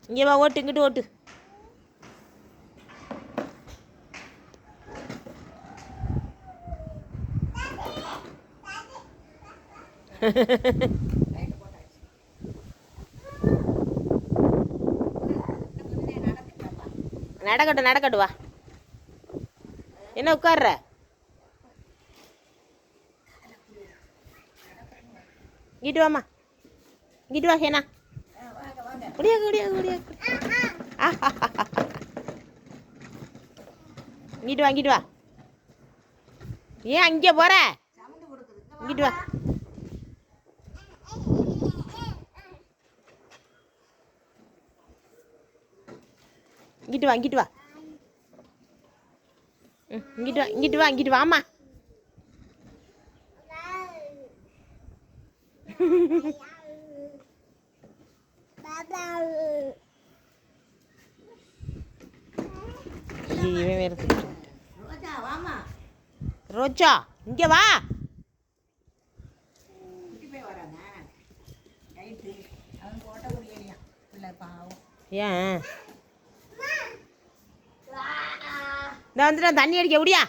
இங்கே வா, ஓட்டு, இங்கிட்டு ஓட்டு. நடக்கட்டும் நடக்கட்டும், வா. என்ன உட்கார்ற? இங்கிட்டு வாம்மா, இங்கிட்டு வா ஹேனா. முடியாது முடியாது முடியாது. இங்கிட்டு வா, இங்கிட்டு வா. ஏன் அங்கே போற? இங்கிட்டு வா. இங்கிட்டு வா, இங்கிட்டு வா. இங்கிட்டு வா, இங்கிட்டு வா, இங்கிட்டு வாம்மா. இவன் வேற ரோஜா, இங்கே வா. ஏன் இந்த வந்துட்டு தண்ணி அடிக்க முடியா?